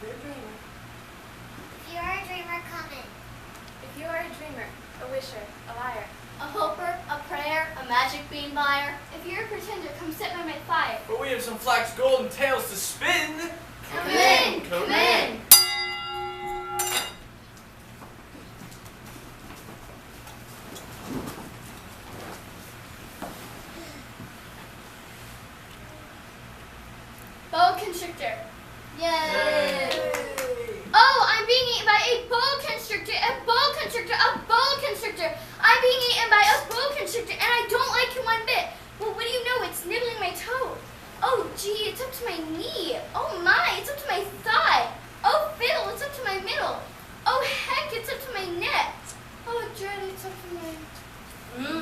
you're a dreamer. If you are a dreamer, come in. If you are a dreamer, a wisher, a liar, a hoper, a prayer, a magic bean buyer. If you're a pretender, come sit by my fire. For we have some flax golden tales to spin. Come in, come in. Boa constrictor. Yay! Oh, I'm being eaten by a boa constrictor, a boa constrictor, a boa constrictor. I'm being eaten by a boa constrictor, and I don't like it one bit. Well, what do you know? It's nibbling my toe. Oh, gee, it's up to my knee. Oh, my, it's up to my thigh. Oh, fiddle, it's up to my middle. Oh, heck, it's up to my neck. Oh, dread, it's up to my...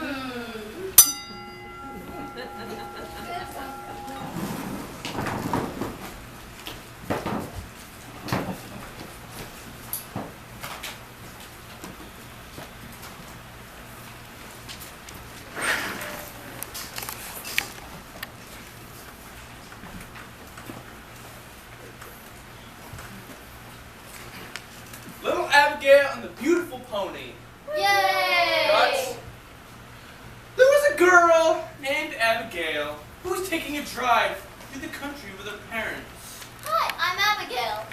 Little Abigail and the beautiful pony. Yay! But there was a girl named Abigail who was taking a drive through the country with her parents. Hi, I'm Abigail.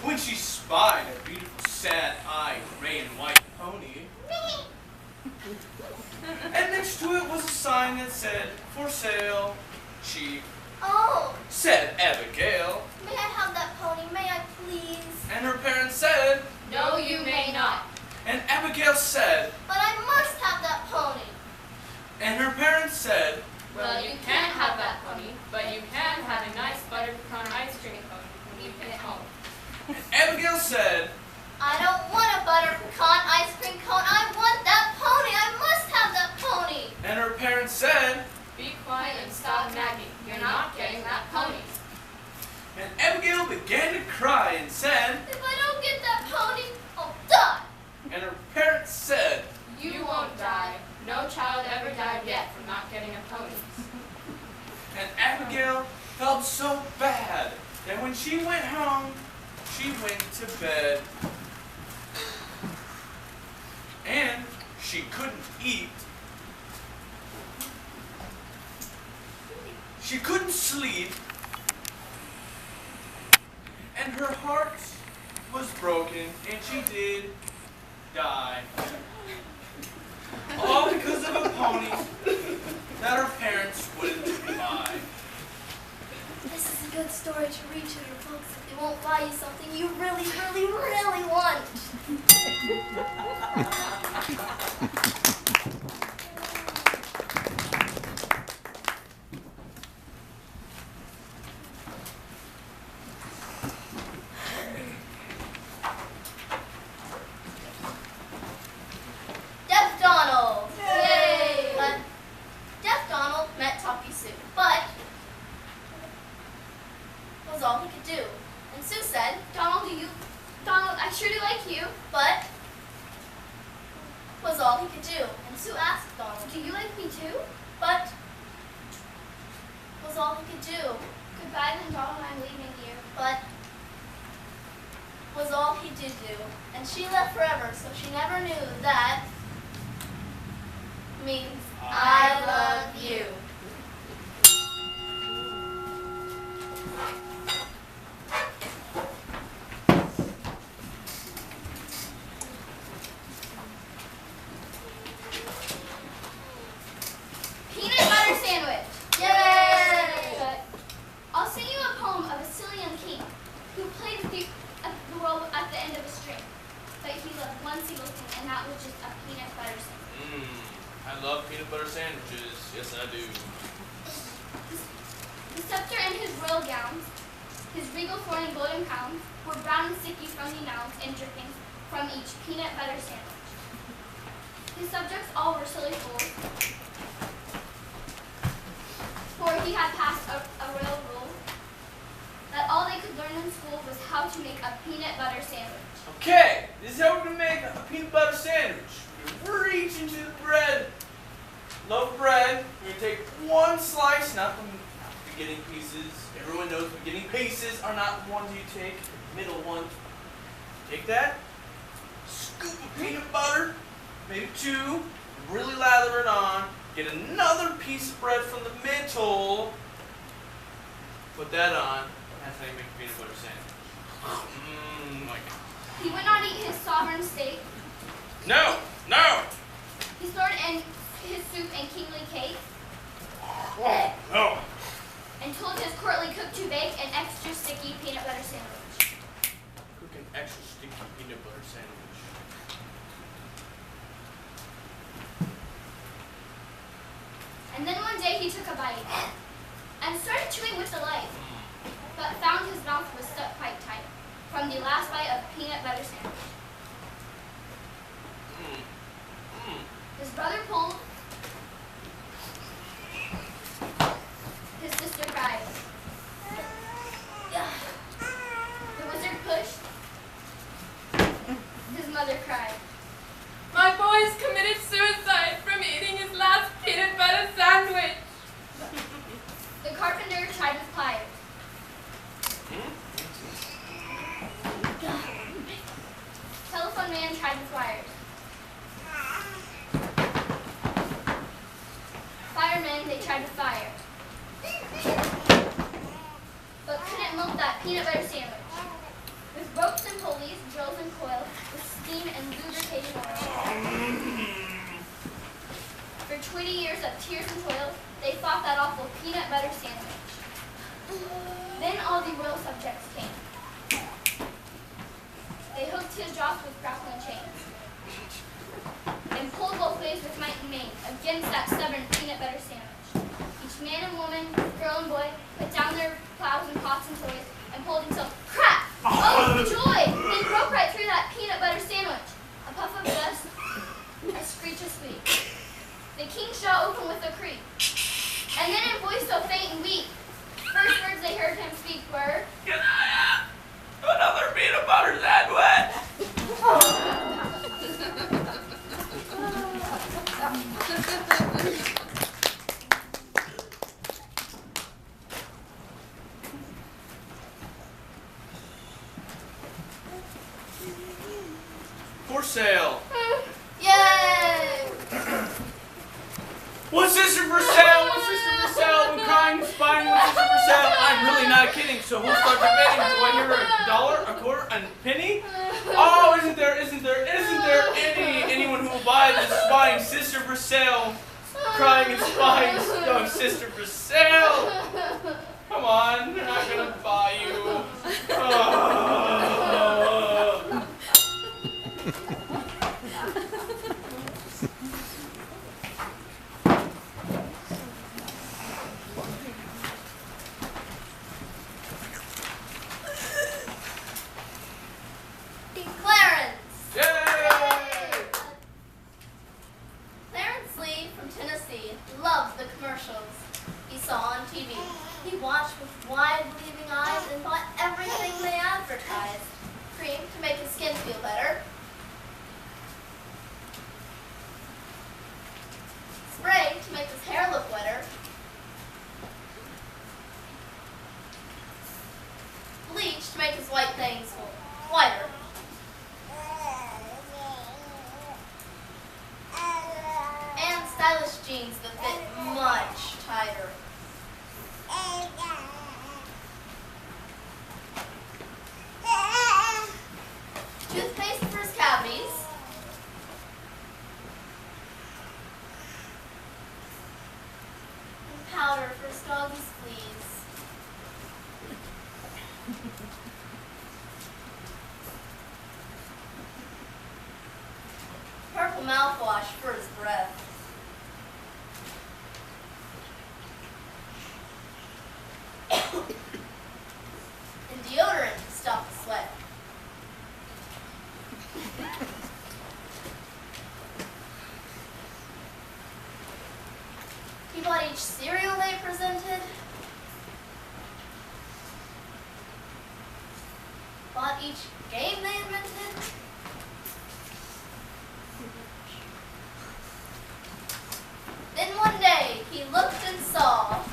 When she spied a beautiful, sad-eyed, gray and white pony, and next to it was a sign that said, "For sale, cheap." Oh, Said Abigail, may I have that pony? May I please? and her parents said, No, you may not. and Abigail said, But I must have that pony. and her parents said, Well, you can't have that pony, but you can have a nice butter pecan ice cream cone when you get home. and Abigail said, I don't want a butter pecan ice cream cone. I want that pony. I must have that pony. and her parents said, Be quiet and stop nagging. You're not getting that pony. and Abigail began to cry and said, If I don't get that pony, I'll die. and her parents said, You won't die. No child ever died yet from not getting a pony. and Abigail felt so bad that when she went home, she went to bed. And she couldn't eat. She couldn't sleep. And her heart was broken, and she did die. All because of a pony that her parents wouldn't buy. This is a good story to read to your folks if they won't buy you something you really, really, really want. Deaf Donald! Yay! But Deaf Donald met Toppy Sue, but was all he could do. And Sue said, Donald, I sure do like you. but was all he could do. And Sue asked Donald, Do you like me too? but was all he could do. Goodbye then, Donald, I'm leaving you. But was all he did do. And she left forever, so she never knew that means I love you. Peanut butter sandwich. Yay! Good. I'll sing you a poem of a silly young king who played with the world at the end of a string. But he loved one single thing, and that was just a peanut butter sandwich. I love peanut butter sandwiches. Yes, I do. The scepter and his royal gowns, his regal throne and golden crowns, were brown and sticky from the nouns and drippings from each peanut butter sandwich. His subjects all were silly fools, for he had passed a royal rule that all they could learn in school was how to make a peanut butter sandwich. Okay, this is how we're going to make a peanut butter sandwich. We're going to reach into the bread, loaf of bread. We're going to take one slice, not the beginning pieces. Everyone knows beginning pieces are not the ones you take, the middle ones. Take that, scoop of peanut butter, maybe 2, really lather it on. Get another piece of bread from the middle. Put that on. That's how you make a peanut butter sandwich. Like it. He would not eat his sovereign steak. No! No! He stored in his soup and kingly cake. No! And told his courtly cook to bake an extra sticky peanut butter sandwich. Cook an extra sticky peanut butter sandwich. And then one day he took a bite and started chewing with delight, but found his mouth was stuck quite tight from the last bite of peanut butter sandwich. His brother pulled. His sister cried. The wizard pushed. His mother cried. My boy's committed suicide from eating his last peanut butter sandwich. The carpenter tried with pliers. Telephone man tried with wires. Firemen, they tried with fire. But couldn't milk that peanut butter sandwich. With ropes and pulleys, drills and coils, with steam and lubricating oil. For 20 years of tears and toil, they fought that awful peanut butter sandwich. Then all the royal subjects came. They hooked his jaws with grappling chains and pulled both ways with might and main against that stubborn peanut butter sandwich. Each man and woman, girl and boy, put down their plows and pots and toys and pulled until crack! Oh, joy! They broke right through that peanut butter sandwich. A puff of dust, a screech of squeak. The king's jaw opened with a creak. And then in voice so faint and weak, first words they heard him speak were, Can I have another peanut butter sandwich? For sale. yay! What's sister for sale? What's sister for sale? I'm crying and spying. What's sister for sale? I'm really not kidding. So who'll start the bidding? Do I hear $1, a quarter, a penny? Oh, isn't there anyone who will buy this fine sister for sale? Crying and spying, young sister for sale. Come on, they're not gonna buy you. Oh. Clarence! Yay! Clarence Lee from Tennessee loved the commercials he saw on TV. He watched with wide-believing eyes and bought everything they advertised. Cream to make his skin feel better. Spray to make his hair look wetter. Bleach to make his white things whiter. And stylish jeans that fit much tighter. Toothpaste for his cavities. And powder for his doggy's fleas. Purple mouthwash for his breath. And deodorant to stop the sweat. He bought each cereal they presented. Bought each game they invented. Then one day he looked and saw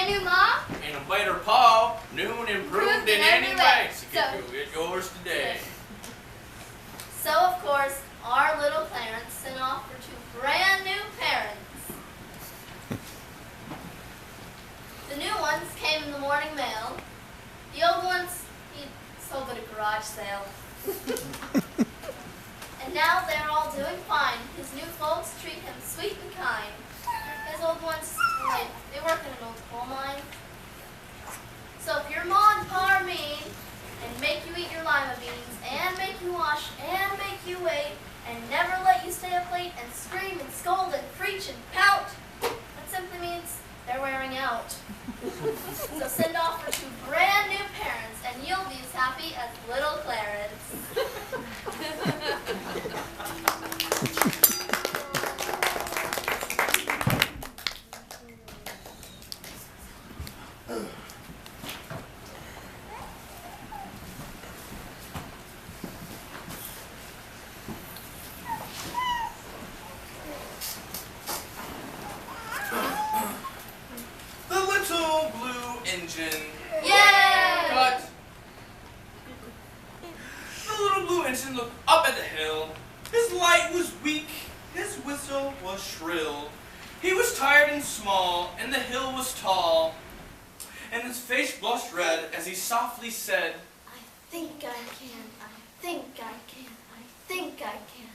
brand new mom. And a better paw, new and improved in any way. So So- get yours today. So, of course, our little Clarence sent off for 2 brand new parents. The new ones came in the morning mail. The old ones, he sold at a garage sale. And now they're all doing fine. His new folks treat him sweet and kind. His old ones, they work in an old coal mine. So if your ma and pa are mean, and make you eat your lima beans, and make you wash, and make you wait, and never let you stay up late, and scream and scold and preach and pout, that simply means they're wearing out. So send off for 2 brand new parents, and you'll be as happy as little Clarence. The little blue engine. Yay! Cut. The little blue engine looked up at the hill. His light was weak, his whistle was shrill. He was tired and small, and the hill was tall. And his face blushed red as he softly said, I think I can, I think I can, I think I can.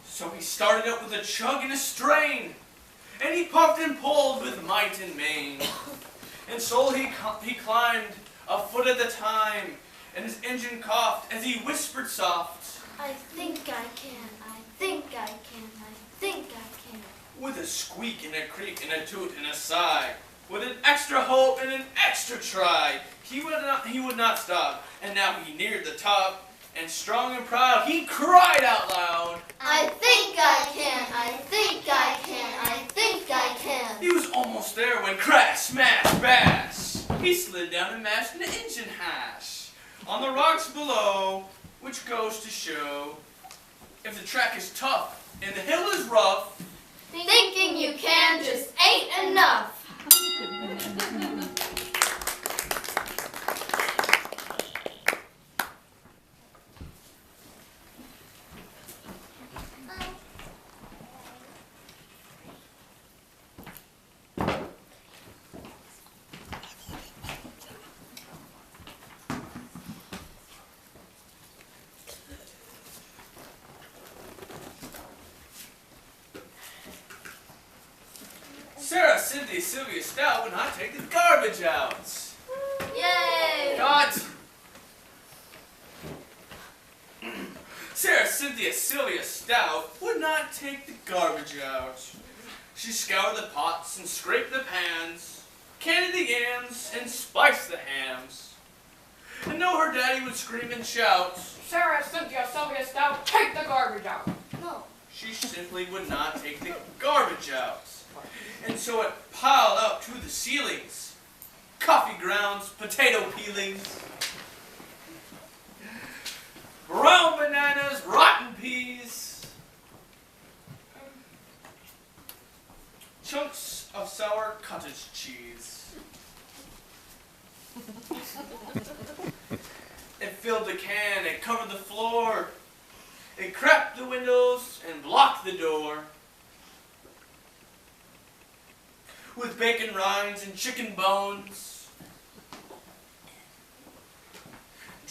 So he started up with a chug and a strain, and he puffed and pulled with might and main. And so he climbed a foot at a time, and his engine coughed as he whispered soft, I think I can, I think I can, I think I can. with a squeak and a creak and a toot and a sigh, with an extra hope and an extra try. He would not stop, and now he neared the top, and strong and proud he cried out loud, I think I can, I think I can, I think I can. He was almost there when crash, smash, bash, he slid down and mashed an engine hash on the rocks below, which goes to show if the track is tough and the hill is rough, Thinking you can just ain't enough. Sarah, Cindy, Sylvia, Stout would not take the garbage out. Yay! Cut! Sarah, Cynthia, Sylvia, Stout would not take the garbage out. She scoured the pots and scraped the pans, candied the yams and spiced the hams. And though her daddy would scream and shout, Sarah, Cynthia, Sylvia, Stout, take the garbage out. No. she simply would not take the garbage out. And so it piled up to the ceilings. Coffee grounds, potato peelings, brown bananas, rotten peas, chunks of sour cottage cheese. It filled the can, it covered the floor, it cracked the windows and blocked the door. With bacon rinds and chicken bones,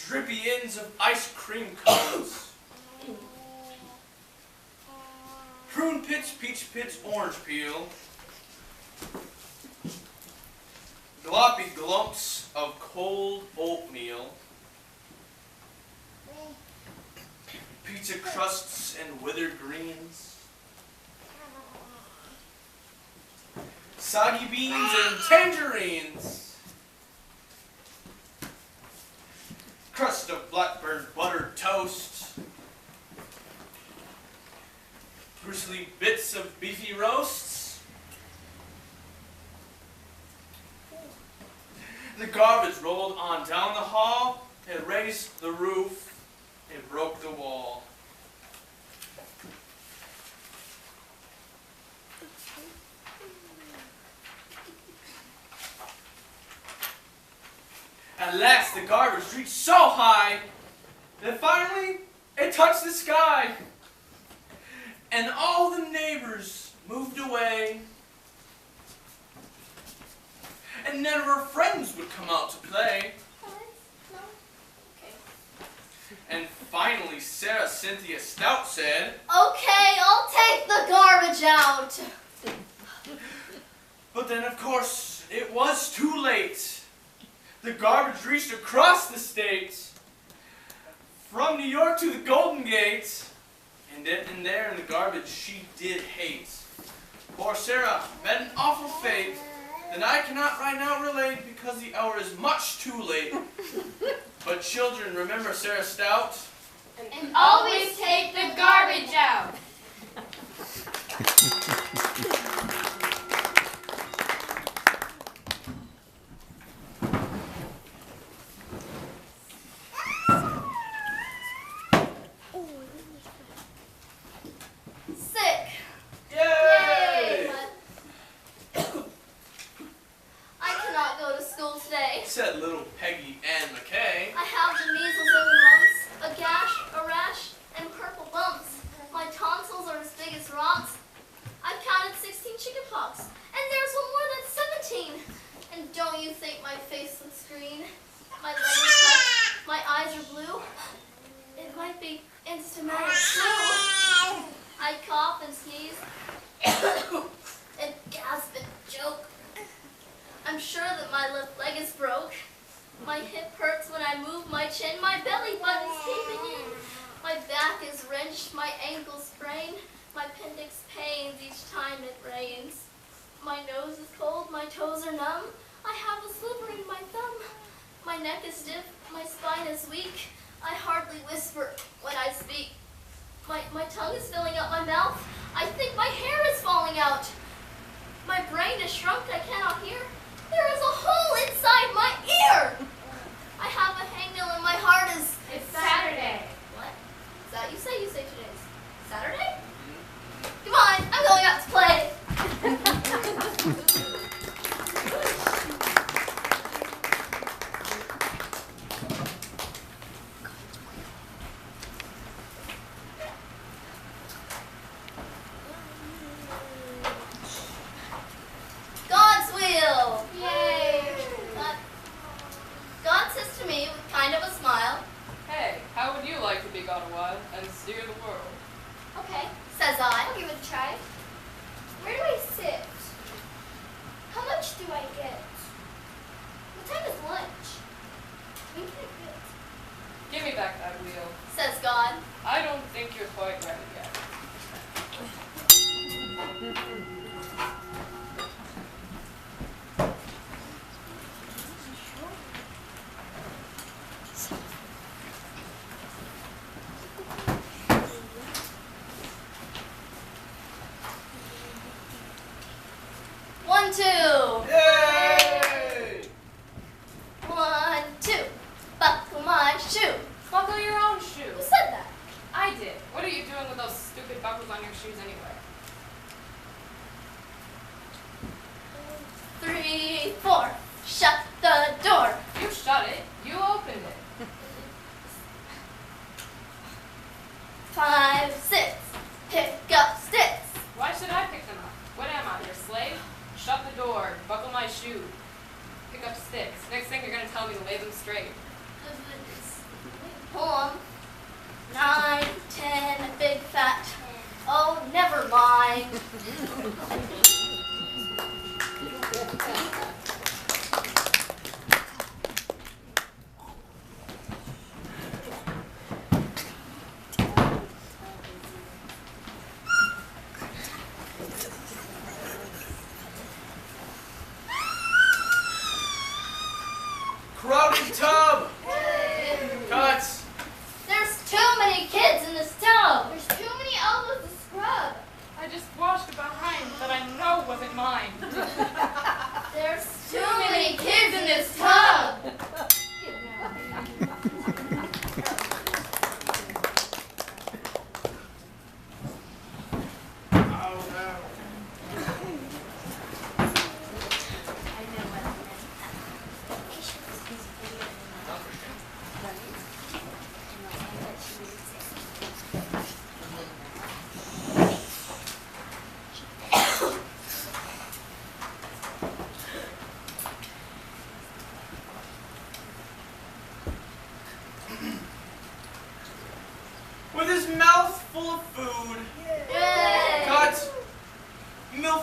drippy ends of ice cream cones, prune pits, peach pits, orange peel, gloppy glumps of cold oatmeal, pizza crusts and withered greens, soggy beans and tangerines, crust of blackbird buttered toast, bristly bits of beefy roasts. The garbage rolled on down the hall, it raised the roof, it broke the wall. At last, the garbage reached so high that finally it touched the sky. And all the neighbors moved away. And none of her friends would come out to play. And finally, Sarah Cynthia Stout said, Okay, I'll take the garbage out. but then of course, it was too late. The garbage reached across the state, from New York to the Golden Gate, and in there in the garbage she did hate. Poor Sarah met an awful fate that I cannot right now relate because the hour is much too late. But children, remember Sarah Stout? And always take the garbage out. Sick. Yay! I cannot go to school today. Said little Peggy Ann McKay. I have the measles and the mumps, a gash, a rash, and purple bumps. My tonsils are as big as rocks. I've counted 16 chickenpox, and there's one more that's 17. And don't you think my face looks green? My leg is cut, my eyes are blue. It might be instrumental too. I cough and sneeze, and gasp and choke. I'm sure that my left leg is broke. My hip hurts when I move my chin, my belly button's caving in. My back is wrenched, my ankles sprain, my appendix pains each time it rains. My nose is cold, my toes are numb, I have a sliver in my thumb. My neck is stiff, my spine is weak, I hardly whisper when I speak. My tongue is filling up my mouth, I think my hair is falling out. My brain is shrunk, I cannot hear. There is a hole inside my ear! I have a hangnail and my heart is... It's Saturday. What? Is that you say? You say today's Saturday? Come on, I'm going out to play. God's wheel! Yay! God says to me with kind of a smile, Hey, how would you like to be God a while and steer the world? okay, says I. I'll give it a try. Where do I sit? How much do I get? What time is lunch? When can I quit? Give me back that wheel. Says God. I don't think you're quite ready yet. One, two. Yay! 1, 2. Buckle my shoe. Buckle your own Who shoe. said that? I did. What are you doing with those stupid buckles on your shoes anyway? 3, 4. Shut the door. You shut it. You opened it. 5, 6. Pick up sticks. Why should I pick them up? What am I, your slave? Shut the door. Buckle my shoe. Pick up sticks. Next thing you're going to tell me to lay them straight. Poem. 9, 10. Big fat. Oh, never mind. Crowded tub! Cuts! There's too many kids in this tub. There's too many elbows to scrub. I just washed a behind that I know wasn't mine. There's too many kids in this tub. Oh no.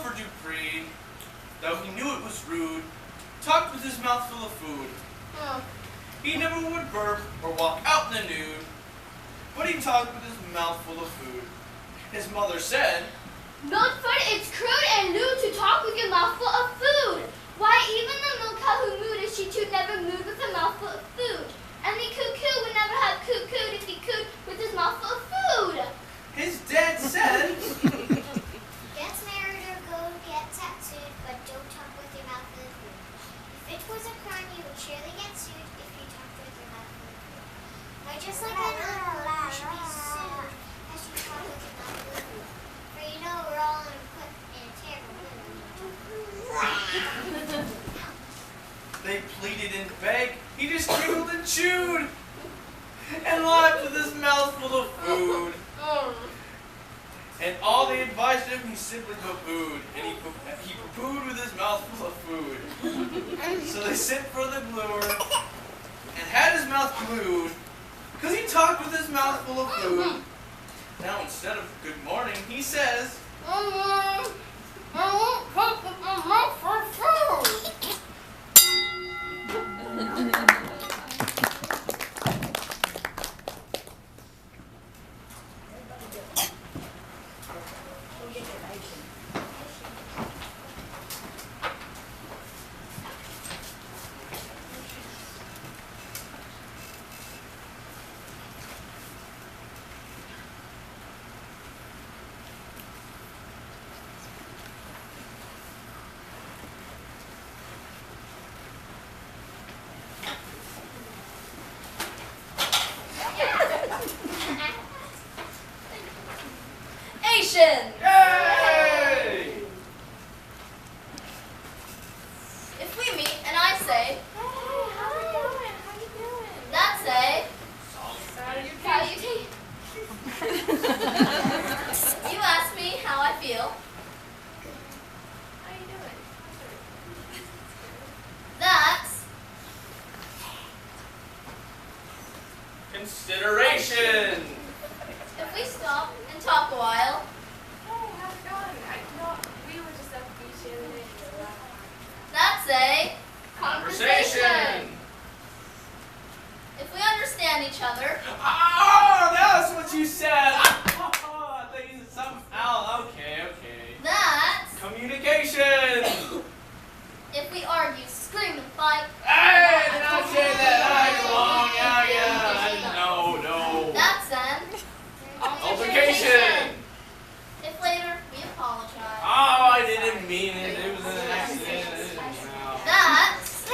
for Dupree, though he knew it was rude, talked with his mouth full of food. He never would burp or walk out in the nude, but he talked with his mouth full of food. His mother said, "Milk food, it's crude and lewd to talk with your mouthful of food. Why, even the milk cow who mooed if she too never mooed with a mouthful of food. And the cuckoo would never have coo-cooed if he cooed with his mouthful of food." His dad said, Get married or go get tattooed, but don't talk with your mouth full of food. If it was a crime, you would surely get sued if you talked with your mouth full of food. Why, just like an uncle, you should be sued as you talk with your mouth full of food. For you know we're all put in a terrible mood. they pleaded and begged. He just giggled and chewed and laughed with his mouth full of food. And all they advised him, he simply poo-pooed. And he poo-pooed with his mouth full of food. So they sent for the gluer and had his mouth glued, because he talked with his mouth full of food. Now instead of good morning, he says, I won't talk with my mouth full of food. Asian! "Yay!" If we meet and I say, Hey, how you doing? How you doing? that's a Salutation. you ask me how I feel, How you doing? that's Consideration. if we stop and talk a while, Hey, how's it going? We were just at the beach the other day. that's a Conversation. if we understand each other, Oh, that's what you said. I thought you said something else. Okay. that's Communication. if we argue, scream, and fight, Hey, did I say that? I wrong. Yeah. No. that's an Altercation. if later we apologize, Oh, I didn't mean it. It was an accident. No. that's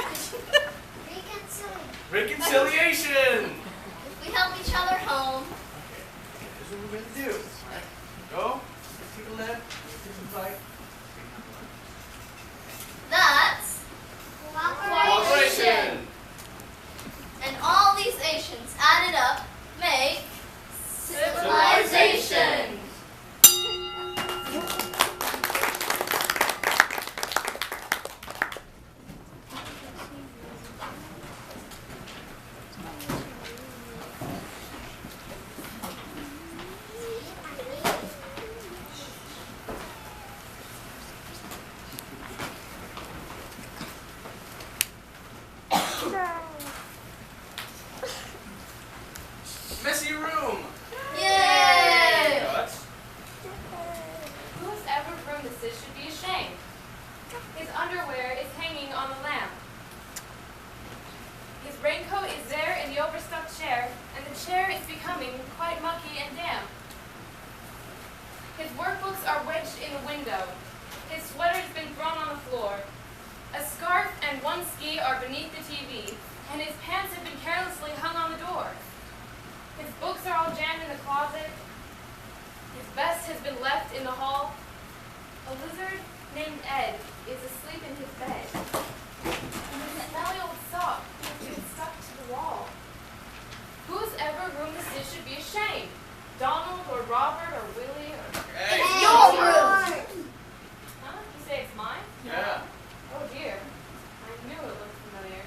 Reconciliation. Reconciliation. if we help each other home, Okay, here's what we're gonna do. All right, go. Take a left. Take some right. that's Cooperation. and all these Asians added up make civilization. Messy room. Yay! That's Who's ever groomed the sis should be ashamed. His underwear is hanging on the lamp. His raincoat is there in the overstuffed chair, and the chair is becoming quite mucky and damp. His workbooks are wedged in the window. His sweater has been thrown on the floor. A scarf and one ski are beneath the TV, and his pants have been carelessly hung on the door. His books are all jammed in the closet. His vest has been left in the hall. A lizard named Ed is asleep in his bed. And his smelly old sock has been stuck to the wall. Who's ever groomed the sis should be ashamed. Donald or Robert or Willie or... hey. It's your room. Huh? You say it's mine? Yeah. Oh dear. I knew it looked familiar.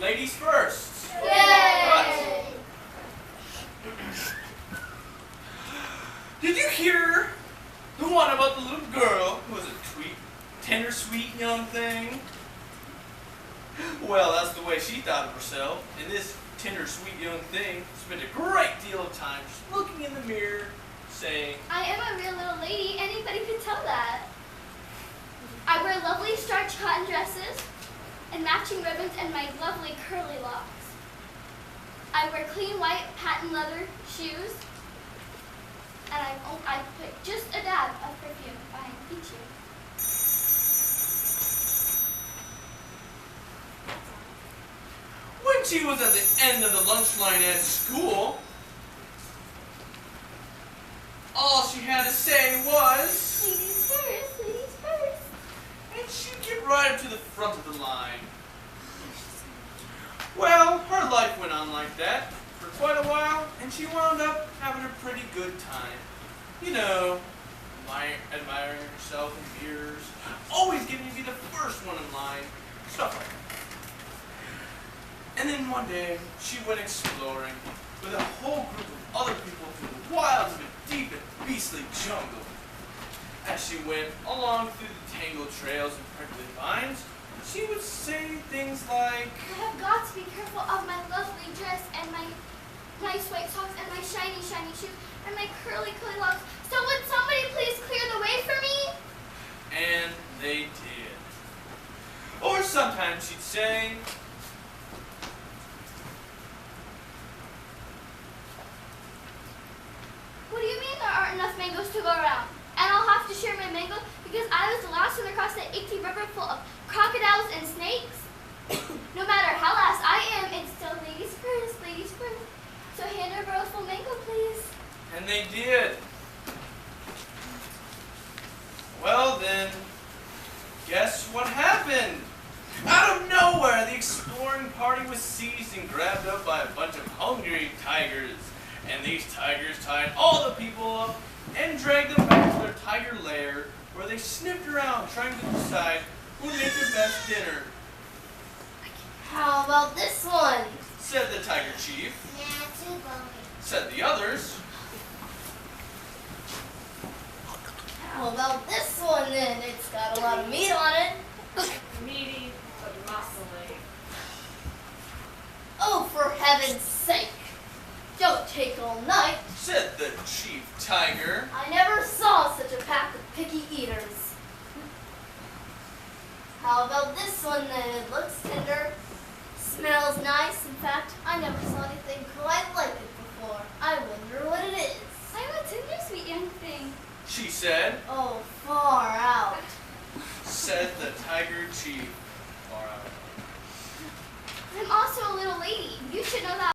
ladies first. Yay! Did you hear the one about the little girl who was a tender, sweet young thing? Well, that's the way she thought of herself. And this tender, sweet young thing spent a great deal of time just looking in the mirror, saying, I am a real little lady. Anybody could tell that. I wear lovely starched cotton dresses and matching ribbons and my lovely curly locks. I wear clean white patent leather shoes, and I put just a dab of perfume if I impeach you. when she was at the end of the lunch line at school, all she had to say was, Ladies first, ladies first. and she'd get right up to the front of the line. Well, her life went on like that for quite a while, and she wound up having a pretty good time. You know, admiring herself in mirrors, always getting to be the first one in line, stuff like that. And then one day, she went exploring with a whole group of other people through the wilds of a deep and beastly jungle. As she went along through the tangled trails and prickly vines, she would say things like, I have got to be careful of my lovely dress and my nice white socks and my shiny, shiny shoes and my curly, curly locks. So would somebody please clear the way for me? and they did. Or sometimes she'd say, What do you mean there aren't enough mangoes to go around? And I'll have to share my mango because I was the last one across that icky river full of crocodiles and snakes? No matter how last I am, it's still ladies first, ladies first. So hand over a full mango, please. and they did. Well then, guess what happened? Out of nowhere, the exploring party was seized and grabbed up by a bunch of hungry tigers. And these tigers tied all the people up and dragged them back to their tiger lair, where they sniffed around trying to decide who would make the best dinner, How about this one? said the tiger chief. Nah, too bony. Said the others. How about this one then? It's got a lot of meat on it. Meaty but muscly. Oh, for heaven's sake. Don't take all night. Said the chief tiger. I never saw such a pack of picky eaters. How about this one then? It looks tender. Smells nice. In fact, I never saw anything quite like it before. I wonder what it is. I'm a tender, sweet young thing. She said. Oh, far out. Said the tiger chief. Far out. I'm also a little lady. You should know that.